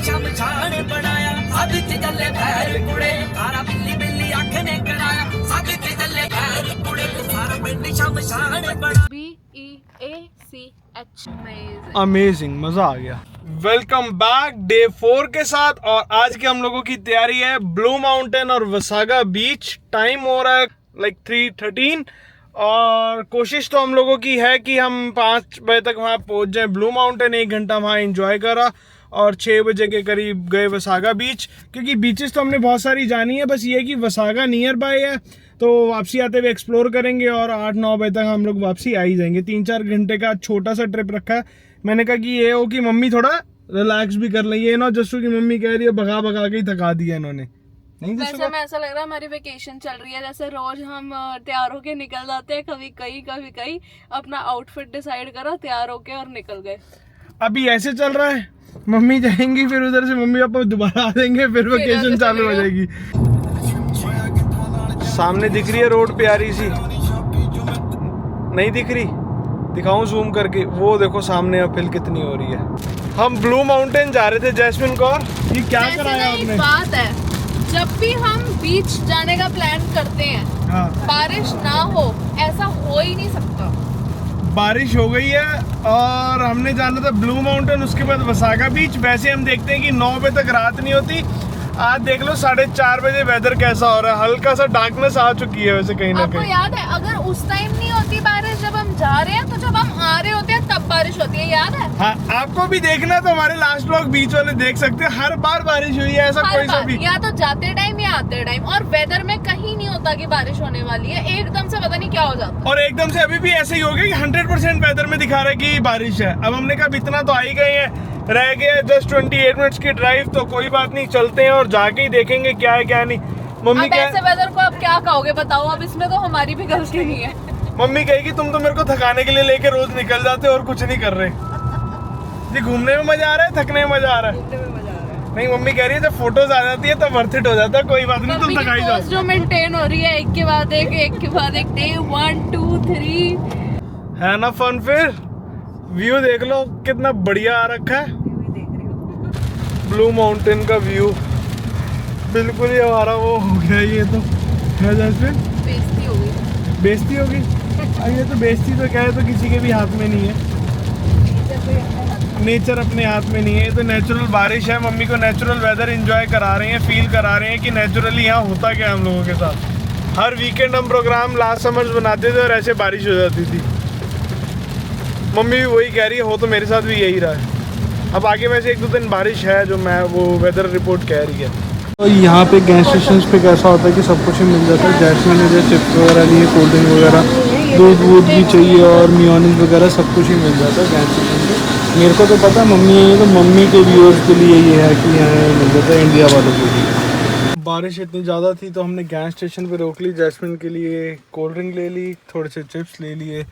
शमशान बनाया साध के चले पैर कुड़े सारा बिल्ली बिल्ली आंख ने कराया साध के चले पैर कुड़े सारा पिंड शमशान बना BEACH अमेजिंग, मजा आ गया। वेलकम बैक डे 4 के साथ, और आज की हम लोगों की तैयारी है ब्लू माउंटेन और वसागा बीच। टाइम हो रहा है लाइक 3:13 और कोशिश तो हम लोगों की है कि हम 5 बजे तक वहाँ पहुँच जाएं ब्लू माउंटेन। 1 घंटा वहाँ एंजॉय करा और 6 बजे के करीब गए वसागा बीच, क्योंकि बीचेस तो हमने बहुत सारी जानी है, बस ये कि वसागा नियर बाय है तो वापसी आते हुए एक्सप्लोर करेंगे और 8-9 बजे तक हम लोग वापसी आ ही जाएंगे। 3-4 घंटे का छोटा सा ट्रिप रखा है। मैंने कहा कि ये हो कि मम्मी थोड़ा रिलैक्स भी कर लें, ये ना जस्सू की मम्मी कह रही है भगा भगा के ही थका दिया इन्होंने। नहीं वैसे हमें ऐसा लग रहा है हमारी वेकेशन चल रही है, जैसे रोज हम तैयार होके निकल जाते हैं, कभी कहीं अपना आउटफिट डिसाइड करा, तैयार होके और निकल गए। अभी ऐसे चल रहा है, मम्मी जाएंगी फिर उधर से मम्मी पापा दोबारा आ जाएंगे, फिर वेकेशन चालू हो जाएगी। सामने दिख रही है रोड प्यारी सी, नहीं दिख रही? दिखाऊं जूम करके, वो देखो सामने अपहिल कितनी हो रही है। हम ब्लू माउंटेन जा रहे थे जैस्मिन कौर, ये क्या कराया आपने? बात है, जब भी हम बीच जाने का प्लान करते हैं, हाँ, बारिश ना हो ऐसा हो ही नहीं सकता। बारिश हो गई है और हमने जाना था ब्लू माउंटेन, उसके बाद वसागा बीच। वैसे हम देखते हैं कि 9 बजे तक रात नहीं होती। आज देख लो 4:30 बजे वेदर कैसा हो रहा है, हल्का सा डार्कनेस आ चुकी है वैसे कहीं ना कहीं। आपको याद है अगर उस टाइम नहीं होती बारिश जब हम जा रहे हैं, तो जब हम आ रहे होते हैं तब बारिश होती है, याद है? हाँ, आपको भी देखना तो हमारे लास्ट व्लॉग बीच वाले देख सकते हैं, हर बार बारिश हुई है, ऐसा कोई सा भी, या तो जाते टाइम या आते टाइम। और वेदर में कहीं नहीं होता कि बारिश होने वाली है, एकदम से पता नहीं क्या हो जाता। और एकदम से अभी भी ऐसे ही हो गया कि 100% वेदर में दिखा रहा है कि बारिश है। अब हमने कहा इतना तो आ ही गए हैं, रह गया जस्ट 28 मिनट्स की ड्राइव, तो कोई बात नहीं, चलते हैं और जाके ही देखेंगे क्या है क्या नहीं। मम्मी अब ऐसे वेदर को अब क्या कहोगे बताओ, अब इसमें तो हमारी भी गलती नहीं है। मम्मी कहेगी तुम तो मेरे को थकाने के लिए लेके रोज निकल जाते हो और कुछ नहीं कर रहे। जी घूमने में मजा आ रहा है, थकने में मजा आ रहा है? नहीं, मम्मी कह रही है जब फोटोज आ जाती है तो वर्थ इट हो जाता है, कोई बात नहीं, तुम थकाई जाओ। जो मेंटेन हो रही है एक के बाद एक डे 1 2 3 है ना फन। फिर व्यू देख लो कितना बढ़िया आ रखा है, ब्लू माउंटेन का व्यू बिल्कुल ही हमारा वो हो गया। ये तो है जैसे बेइज्जती हो गई, बेइज्जती होगी। ये तो बेइज्जती तो क्या है, तो किसी के भी हाथ में नहीं है, नेचर अपने हाथ में नहीं है। ये तो नेचुरल बारिश है, मम्मी को नेचुरल वेदर एंजॉय करा रहे हैं, फील करा रहे हैं कि नेचुरली यहाँ होता क्या है हम लोगों के साथ। हर वीकेंड हम प्रोग्राम लास्ट समर्स बनाते थे और ऐसे बारिश हो जाती थी। मम्मी भी वही कह रही है, हो तो मेरे साथ भी यही रहा है। अब आगे वैसे 1-2 दिन बारिश है जो मैं वो वेदर रिपोर्ट कह रही है। तो यहाँ पे गैस स्टेशन पे कैसा होता है कि सब कुछ ही मिल जाता है। जैस्मिन ने जैसे चिप्स वगैरह लिए, कोल्ड ड्रिंक वगैरह, दूध वूध भी चाहिए और मेयोनीज वगैरह सब कुछ ही मिल जाता है गैस स्टेशन पे। मेरे को तो पता है मम्मी है, तो मम्मी के व्यूअर्स के लिए ये है कि यहाँ मिल जाता है इंडिया वालों के लिए। बारिश इतनी ज़्यादा थी तो हमने गैस स्टेशन पे रोक ली, जैस्मिन के लिए कोल्ड ड्रिंक ले ली, थोड़े से चिप्स ले लिए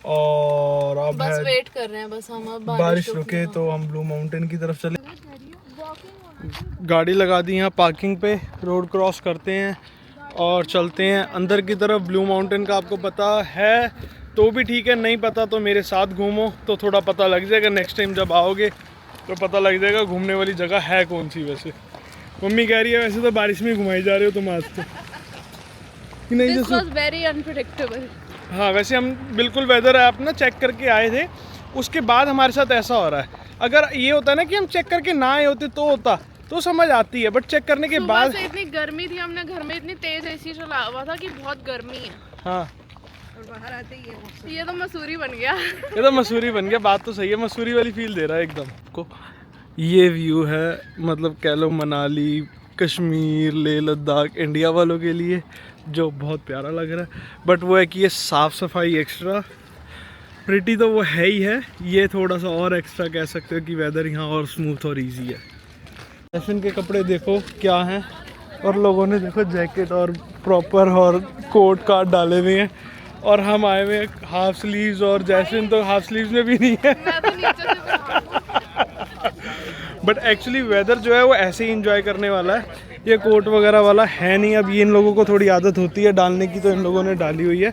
और अब बस वेट कर रहे हैं, बस हम अब बारिश रुके तो हम ब्लू माउंटेन की तरफ चले। गाड़ी लगा दी यहाँ पार्किंग पे, रोड क्रॉस करते हैं और चलते हैं अंदर की तरफ। ब्लू माउंटेन का आपको पता है तो भी ठीक है, नहीं पता तो मेरे साथ घूमो तो थोड़ा पता लग जाएगा। नेक्स्ट टाइम जब आओगे तो पता लग जाएगा घूमने वाली जगह है कौन सी। वैसे मम्मी कह रही है वैसे तो बारिश में घुमाई जा रहे हो तुम आज तो, कि नहीं? This was very unpredictable। हाँ, वैसे हम बिल्कुल वेदर ऐप ना चेक करके आए थे, उसके बाद हमारे साथ ऐसा हो रहा है। अगर ये होता है ना कि हम चेक करके ना आए होते तो होता तो समझ आती है, बट चेक करने के बाद से इतनी गर्मी थी, हमने घर में इतनी तेज एसी चला हुआ था कि बहुत गर्मी है। हाँ, और बाहर आते ही ये तो मसूरी बन गया। ये तो मसूरी बन गया, बात तो सही है, मसूरी वाली फील दे रहा है एकदम को। ये व्यू है, मतलब कह लो मनाली, कश्मीर, लेह लद्दाख इंडिया वालों के लिए, जो बहुत प्यारा लग रहा है। बट वो है कि ये साफ़ सफाई एक्स्ट्रा, प्रिटी तो वो है ही है, ये थोड़ा सा और एक्स्ट्रा कह सकते हो कि वेदर यहाँ और स्मूथ और इजी है। फैशन के कपड़े देखो क्या हैं, और लोगों ने देखो जैकेट और प्रॉपर और कोट काट डाले हुए हैं, और हम आए हुए हाफ स्लीव्स, और जैस्मिन तो हाफ स्लीव्स में भी नहीं है। बट एक्चुअली वेदर जो है वो ऐसे ही इंजॉय करने वाला है। ये कोट वगैरह वाला है नहीं। अब ये इन लोगों को थोड़ी आदत होती है डालने की, तो इन लोगों ने डाली हुई है,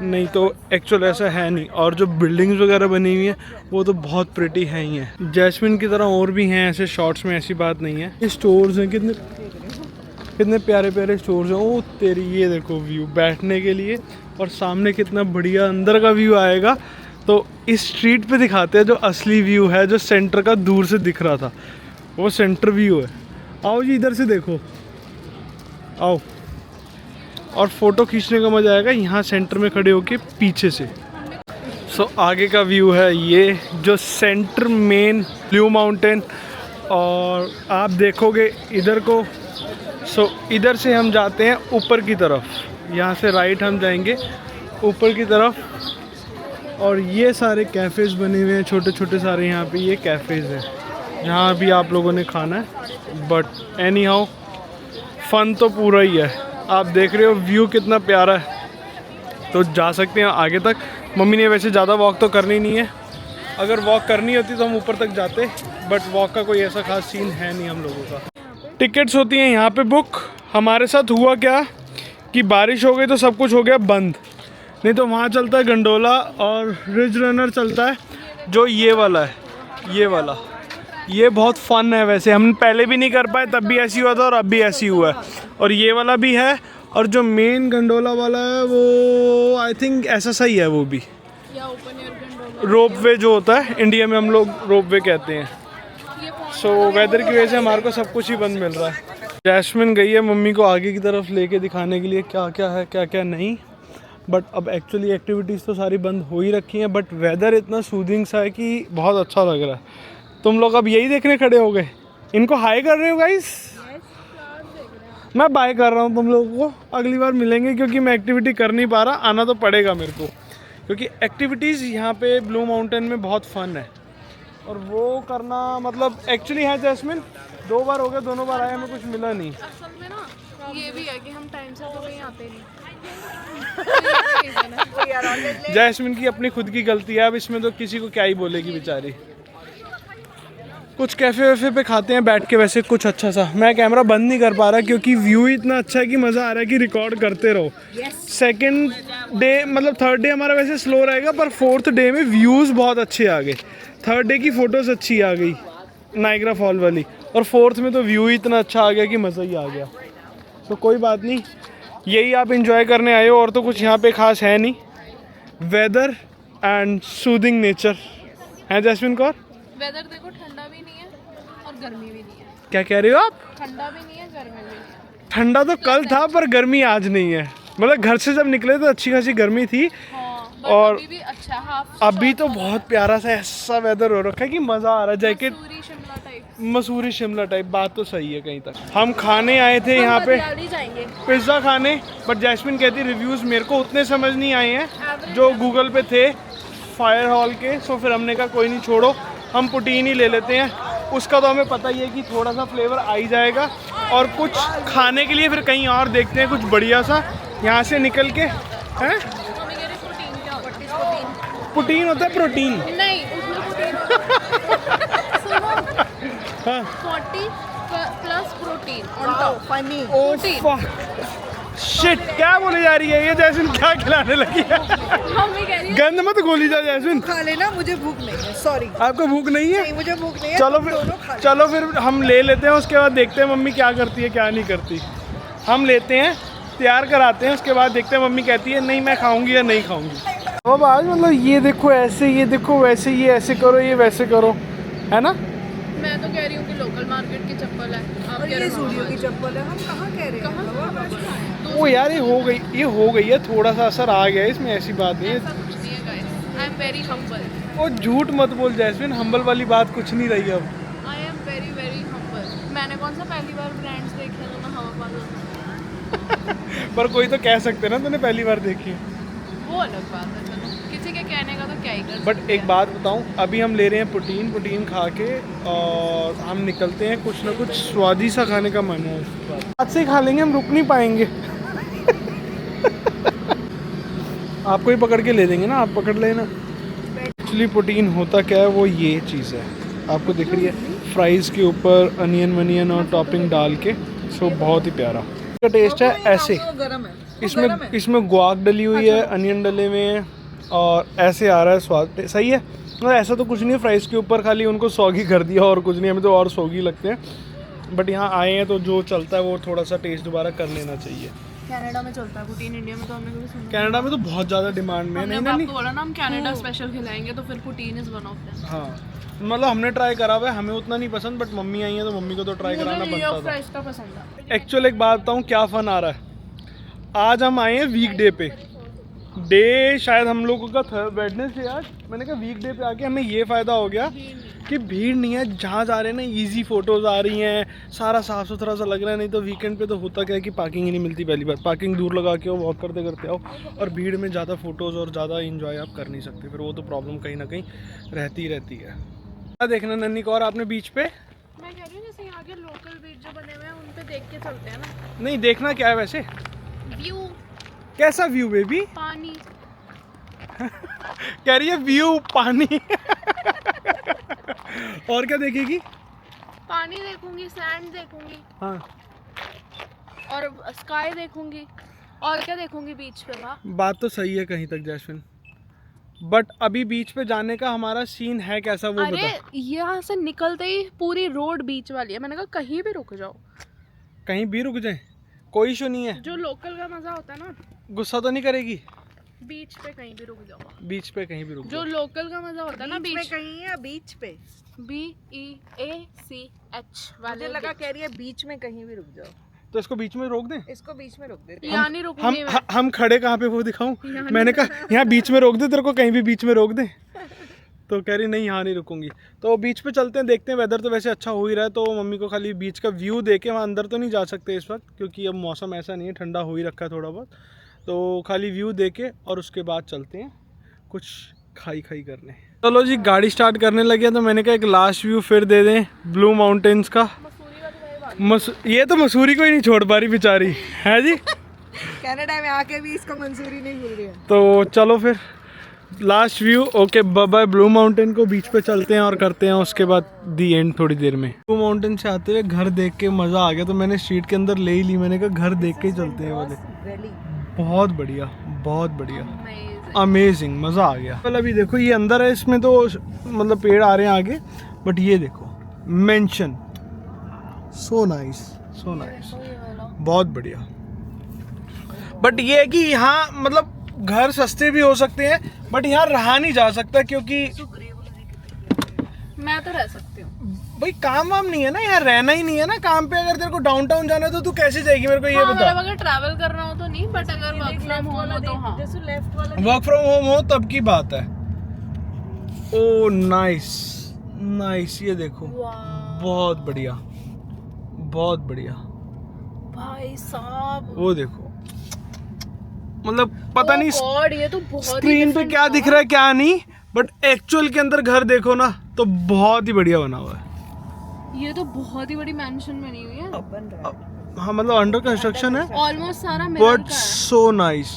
नहीं तो एक्चुअल ऐसा है नहीं। और जो बिल्डिंग्स वगैरह बनी हुई है वो तो बहुत प्रिटी है ही हैं। जैस्मिन की तरह और भी हैं ऐसे शॉर्ट्स में, ऐसी बात नहीं है। ये स्टोर्स हैं, कितने प्यारे प्यारे स्टोर्स हैं। ओ तेरी, ये देखो व्यू बैठने के लिए, और सामने कितना बढ़िया अंदर का व्यू आएगा। तो इस स्ट्रीट पे दिखाते हैं जो असली व्यू है, जो सेंटर का दूर से दिख रहा था, वो सेंटर व्यू है। आओ जी इधर से देखो, आओ, और फोटो खींचने का मजा आएगा यहाँ सेंटर में खड़े होके पीछे से। सो आगे का व्यू है ये, जो सेंटर मेन ब्लू माउंटेन, और आप देखोगे इधर को। सो इधर से हम जाते हैं ऊपर की तरफ, यहाँ से राइट हम जाएंगे ऊपर की तरफ, और ये सारे कैफ़ेज़ बने हुए हैं छोटे छोटे सारे। यहाँ पे ये कैफ़ेज़ हैं जहाँ भी आप लोगों ने खाना है। बट एनी हाउ फ़न तो पूरा ही है। आप देख रहे हो व्यू कितना प्यारा है, तो जा सकते हैं आगे तक। मम्मी ने वैसे ज़्यादा वॉक तो करनी नहीं है, अगर वॉक करनी होती तो हम ऊपर तक जाते, बट वॉक का कोई ऐसा खास सीन है नहीं हम लोगों का। टिकट्स होती हैं यहाँ पे बुक। हमारे साथ हुआ क्या कि बारिश हो गई तो सब कुछ हो गया बंद, नहीं तो वहाँ चलता है गंडोला और रिज रनर चलता है, जो ये वाला है, ये वाला। ये बहुत फ़न है वैसे, हम पहले भी नहीं कर पाए, तब भी ऐसी हुआ था और अब भी ऐसी हुआ है। और ये वाला भी है, और जो मेन गंडोला वाला है वो आई थिंक ऐसा सही है, वो भी रोप वे जो होता है, इंडिया में हम लोग रोप वे कहते हैं। सो वेदर की वजह से हमारे को सब कुछ ही बंद मिल रहा है। जैस्मिन गई है मम्मी को आगे की तरफ लेके दिखाने के लिए क्या क्या है क्या क्या नहीं, बट अब एक्चुअली एक्टिविटीज़ तो सारी बंद हो ही रखी हैं। बट वेदर इतना सूदिंग सा है कि बहुत अच्छा लग रहा है। तुम लोग अब यही देखने खड़े हो गए, इनको हाई कर रहे हो गाइस? मैं बाय कर रहा हूँ तुम लोगों को, अगली बार मिलेंगे, क्योंकि मैं एक्टिविटी कर नहीं पा रहा। आना तो पड़ेगा मेरे को, क्योंकि एक्टिविटीज़ यहाँ पे ब्लू माउंटेन में बहुत फ़न है, और वो करना मतलब एक्चुअली है। जैस्मिन 2 बार हो गया, दोनों बार आए, हमें कुछ मिला नहीं। असल में ना ये भी है कि हम टाइम से तो कहीं आते नहीं। जैस्मिन की अपनी खुद की गलती है, अब इसमें तो किसी को क्या ही बोलेगी बेचारी। कुछ कैफ़े वैफे पे खाते हैं बैठ के वैसे कुछ अच्छा सा। मैं कैमरा बंद नहीं कर पा रहा क्योंकि व्यू इतना अच्छा है कि मज़ा आ रहा है कि रिकॉर्ड करते रहो। सेकंड डे मतलब थर्ड डे हमारा वैसे स्लो रहेगा, पर फोर्थ डे में व्यूज़ बहुत अच्छे आ गए। थर्ड डे की फ़ोटोज़ अच्छी आ गई नाइग्रा फॉल वाली, और फोर्थ में तो व्यू ही इतना अच्छा आ गया कि मज़ा ही आ गया। तो कोई बात नहीं, यही आप इंजॉय करने आए हो, और तो कुछ यहाँ पे खास है नहीं। वेदर एंड सूदिंग नेचर है जैस्मिन कौर। वेदर देखो, ठंडा भी नहीं है और गर्मी भी नहीं है। क्या कह रहे हो आप? ठंडा भी नहीं है, गर्मी भी नहीं है। ठंडा तो कल था पर गर्मी आज नहीं है। मतलब घर से जब निकले तो अच्छी खासी गर्मी थी। हाँ, और अभी भी अच्छा हाफ अभी तो बहुत प्यारा सा ऐसा वेदर हो रखा है कि मज़ा आ रहा है। जैकेट मसूरी शिमला टाइप, बात तो सही है। कहीं तक हम खाने आए थे यहाँ पे पिज़्ज़ा खाने, बट जैस्मिन कहती रिव्यूज़ मेरे को उतने समझ नहीं आए हैं जो गूगल पे थे फायर हॉल के। सो फिर हमने कहा कोई नहीं, छोड़ो, हम पुटीन ही ले लेते हैं। उसका तो हमें पता ही है कि थोड़ा सा फ्लेवर आ ही जाएगा। और कुछ खाने के लिए फिर कहीं और देखते हैं कुछ बढ़िया सा यहाँ से निकल के। हैं पुटीन होता है, प्रोटीन नहीं, उसमें प्रोटीन होता है। सुनो, हाँ 40 plus protein on top. Funny shit, क्या बोली जा रही है ये? जैस्मिन क्या खिलाने लगी है? मम्मी कह रही है गंद मत गोली जा जैस्मिन। खा लेना, मुझे भूख नहीं है। सॉरी, आपको भूख नहीं है? नहीं मुझे भूख नहीं है। चलो फिर हम ले लेते हैं, उसके बाद देखते हैं मम्मी क्या करती है क्या नहीं करती। हम लेते हैं, तैयार कराते हैं, उसके बाद देखते हैं मम्मी कहती है नहीं मैं खाऊंगी या नहीं खाऊंगी। अब आज मतलब ये देखो ऐसे, ये देखो वैसे, ये ऐसे करो, ये वैसे करो, है ना? मैं तो कह रही हूँ कि लोकल मार्केट की चप्पल है, आप और कह ये रहे हो स्टूडियो की चप्पल है। हम कहाँ कह रहे हैं? वो यार ये हो गई है, थोड़ा सा असर आ गया है इसमें, ऐसी बात नहीं है। ऐसा कुछ नहीं है guys, I am very humble. वो झूठ मत बोल जैस्मिन, हम्बल वाली बात कुछ नहीं रही अब। I am very very humble. मैंने कौन सा पहली बार ब्रांड्स देखे हैं जो मैं हवा पाल पर कोई तो कह सकते ना तूने पहली बार देखी है। वो अलग बात है, चलो किसी के कहने का तो क्या ही कर। बट एक बात बताऊं, अभी हम ले रहे हैं प्रोटीन खा के, और हम निकलते हैं, कुछ ना कुछ स्वादी सा खाने का मन है। आज से ही खा लेंगे, हम रुक नहीं पाएंगे। आपको ही पकड़ के ले देंगे ना, आप पकड़ लेना। एक्चुअली प्रोटीन होता क्या है, वो ये चीज़ है, आपको दिख रही है, फ्राइज़ के ऊपर अनियन वनियन और टॉपिंग डाल के सो बहुत ही प्यारा। इसका टेस्ट है ऐसे, गरम है। इसमें गुआक डली हुई है, अनियन डले हुए हैं और ऐसे आ रहा है स्वाद। सही है, मतलब ऐसा तो कुछ नहीं है फ्राइज़ के ऊपर, खाली उनको सौगी कर दिया और कुछ नहीं, हमें तो और सौगी लगते हैं। बट यहाँ आए हैं तो जो चलता है वो थोड़ा सा टेस्ट दोबारा कर लेना चाहिए। कनाडा में चलता है पुटीन, इंडिया में तो हमने कभी सुना कनाडा में तो बहुत ज़्यादा डिमांड में है। नहीं। नहीं आपको बोला ना हम कनाडा स्पेशल खिलाएंगे तो फिर poutine is one of them. हाँ, मतलब हमने ट्राई करा हुआ है, हमें उतना नहीं पसंद, बट मम्मी आई है तो मम्मी को तो ट्राई कराना बनता था। फ्राइज का पसंद है। एक्चुअल एक बात बताऊँ क्या फ़न आ रहा है, आज हम आए हैं वीक डे पे। डे शायद हम लोगों का वेडनेसडे आज, मैंने कहा वीक डे पे आके हमें ये फ़ायदा हो गया कि भीड़ नहीं है, जहाँ जा रहे हैं ना इजी फ़ोटोज़ आ रही हैं, सारा साफ़ सुथरा सा लग रहा है। नहीं तो वीकेंड पे तो होता क्या है कि पार्किंग ही नहीं मिलती। पहली बात, पार्किंग दूर लगा के आओ, वॉक करते करते आओ, और भीड़ में ज़्यादा फ़ोटोज़ और ज़्यादा इंजॉय आप कर नहीं सकते, फिर वो तो प्रॉब्लम कहीं ना कहीं रहती रहती है। क्या देखना नन्ही कौर आपने बीच पे? मैं कह रही हूँ जैसे यहाँ के लोकल बीच जो बने हुए हैं उन पे देख के चलते हैं ना। नहीं, देखना क्या है वैसे? व्यू, कैसा व्यू बेबी? पानी। कह रही है व्यू पानी। और क्या देखेगी? पानी देखूंगी, सैंड देखूंगी हाँ, और स्काई देखूंगी, और क्या देखूंगी बीच पे। बात तो सही है कहीं तक जैस्मिन, बट अभी बीच पे जाने का हमारा सीन है कैसा वो अरे बता। यहाँ से निकलते ही पूरी रोड बीच वाली है। मैंने कहा कहीं भी रुक जाओ, कहीं भी रुक जाए, कोई इशू नहीं है। जो लोकल का मजा होता है ना, गुस्सा तो नहीं करेगी? बीच पे कहीं भी रुक जाओ। बीच पे कहीं भी रुक जो जाओ। लोकल का मजा होता है ना बीच में बीच कहीं है, बीच पे। BEACH वाले मुझे लगा कह रही है बीच में कहीं भी रुक जाओ। तो इसको बीच में रोक दें? इसको बीच में रोक दे। यहाँ नहीं रुकूंगी मैं। हम खड़े कहाँ पे वो दिखाऊं? मैंने कहा यहाँ बीच में रोक दे, तेरे को कहीं भी बीच में रोक दे। तो कह रही नहीं यहाँ नहीं रुकूंगी। तो बीच पे चलते हैं, देखते हैं। वेदर तो वैसे अच्छा हो ही रहा है, तो मम्मी को खाली बीच का व्यू देके, वहाँ अंदर तो नहीं जा सकते इस वक्त क्योंकि अब मौसम ऐसा नहीं है, ठंडा हो ही रखा है थोड़ा बहुत। तो खाली व्यू देके और उसके बाद चलते हैं कुछ खाई करने। चलो जी, गाड़ी स्टार्ट करने लगे, तो मैंने कहा एक लास्ट व्यू फिर दे दें ब्लू माउंटेन्स का। ये तो मसूरी को ही नहीं छोड़ पा रही बेचारी, है जी। कनाडा में आके भी इसको मंजूरी नहीं मिल रही है। तो चलो फिर last view. Okay, bye bye blue mountain को। बीच पे चलते हैं और करते हैं उसके बाद दी एंड थोड़ी देर में। ब्लू माउंटेन से आते हुए घर देख के मज़ा आ गया, तो मैंने स्ट्रीट के अंदर ले ही ली। मैंने कहा घर देख के ही चलते हैं वाले। बहुत बढ़िया, बहुत बढ़िया, अमेजिंग, मज़ा आ गया। पहले अभी देखो ये अंदर है, इसमें तो मतलब पेड़ आ रहे हैं आगे, बट ये देखो mention, so nice, so nice, बहुत बढ़िया। बट ये है कि यहाँ मतलब घर सस्ते भी हो सकते हैं, बट यहाँ रहा नहीं जा सकता क्योंकि मैं तो रह सकती हूँ भाई काम वाम नहीं है ना, यहाँ रहना ही नहीं है ना काम पे। अगर तेरे को डाउनटाउन जाना है तो तू कैसे जाएगी, मेरे को ये बता। मतलब अगर ट्रैवल कर रहा हूँ तो नहीं, बट अगर वर्क फ्रॉम होम हो तो हाँ। जैसे लेफ्ट वाला वर्क फ्रॉम होम हो तब की बात है। ओ नाइस नाइस, ये देखो बहुत बढ़िया, बहुत बढ़िया भाई साहब, वो देखो। मतलब पता नहीं गॉड, ये तो बहुत स्क्रीन पे क्या दिख रहा है क्या नहीं, बट एक्चुअल के अंदर घर देखो ना तो बहुत ही बढ़िया बना हुआ है। ये तो बहुत ही बड़ी मैंशन बनी हुई है। हाँ, मतलब अंडर कंस्ट्रक्शन है, ऑलमोस्ट सारा मिरर बट का है। So nice,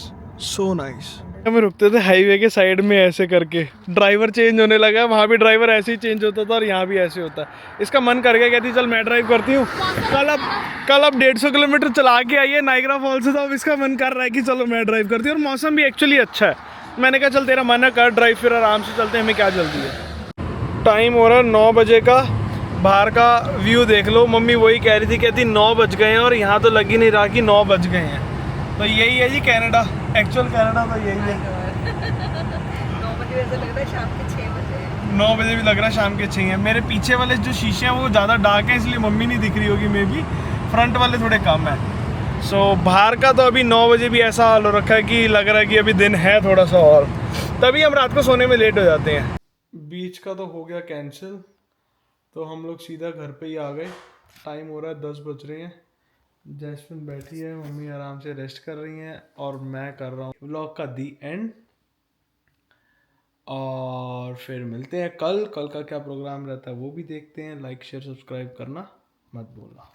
so nice. हमें रुकते थे हाईवे के साइड में ऐसे करके, ड्राइवर चेंज होने लगा। वहाँ भी ड्राइवर ऐसे ही चेंज होता था और यहाँ भी ऐसे होता है। इसका मन कर गया, कहती चल मैं ड्राइव करती हूँ। कल अब 150 किलोमीटर चला के आई है नाइग्रा फॉल से, तो अब इसका मन कर रहा है कि चलो मैं ड्राइव करती हूँ। और मौसम भी एक्चुअली अच्छा है। मैंने कहा चल तेरा मन है कर ड्राइव, फिर आराम से चलते हैं, हमें क्या जल्दी है। टाइम हो रहा है 9 बजे का। बाहर का व्यू देख लो। मम्मी वही कह रही थी, कहती 9 बज गए हैं और यहाँ तो लग ही नहीं रहा कि 9 बज गए हैं। तो यही है जी कनाडा, एक्चुअल कनाडा तो यही है। 9 बजे ऐसा लग रहा है शाम के 6 बजे। 9 बजे भी लग रहा है शाम के 6 हैं। मेरे पीछे वाले जो शीशे हैं वो ज़्यादा डार्क है, इसलिए मम्मी नहीं दिख रही होगी मे बी। फ्रंट वाले थोड़े कम है। सो बाहर का तो अभी 9 बजे भी ऐसा हाल हो रखा है कि लग रहा है कि अभी दिन है थोड़ा सा और, तभी हम रात को सोने में लेट हो जाते हैं। बीच का तो हो गया कैंसिल, तो हम लोग सीधा घर पे ही आ गए। टाइम हो रहा है 10 बज रहे हैं। जैस्मिन बैठी है, मम्मी आराम से रेस्ट कर रही हैं और मैं कर रहा हूँ व्लॉग का दी एंड। और फिर मिलते हैं कल का क्या प्रोग्राम रहता है वो भी देखते हैं। लाइक शेयर सब्सक्राइब करना मत भूलना।